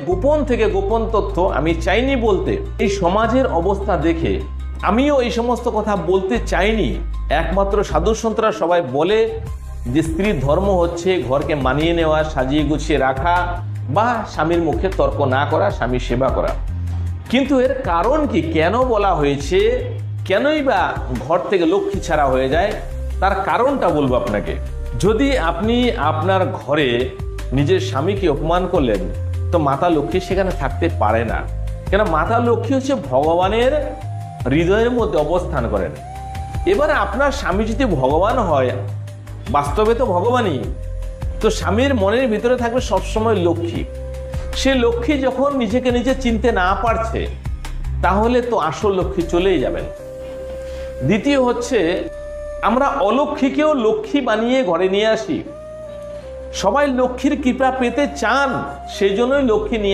গোপন থেকে গোপন তথ্য আমি চাইনি বলতে। এই সমাজের অবস্থা দেখে আমিও এই সমস্ত কথা বলতে চাইনি। একমাত্র সাধু সন্তরা সবাই বলে যে স্ত্রীর ধর্ম হচ্ছে ঘরকে মানিয়ে নেওয়া, সাজিয়ে গুছিয়ে রাখা, বা স্বামীর মুখে তর্ক না করা, স্বামীর সেবা করা। কিন্তু এর কারণ কি, কেন বলা হয়েছে, কেনই বা ঘর থেকে লক্ষ্মী ছাড়া হয়ে যায়, তার কারণটা বলবো আপনাকে। যদি আপনি আপনার ঘরে নিজের স্বামীকে অপমান করলেন, তো মাতা লক্ষ্মী সেখানে থাকতে পারে না। কেন, মাতা লক্ষ্মী হচ্ছে ভগবানের হৃদয়ের মধ্যে অবস্থান করেন। এবারে আপনার স্বামী যদি ভগবান হয়, বাস্তবে তো ভগবানই, তো স্বামীর মনের ভিতরে থাকবে সবসময় লক্ষ্মী। সে লক্ষ্মী যখন নিজেকে নিজে চিনতে না পারছে, তাহলে তো আসল লক্ষ্মী চলেই যাবেন। দ্বিতীয় হচ্ছে, আমরা অলক্ষ্মীকেও লক্ষ্মী বানিয়ে ঘরে নিয়ে আসি। সবাই লক্ষ্মীর কৃপা পেতে চান, সেই জন্যই লক্ষ্মী নিয়ে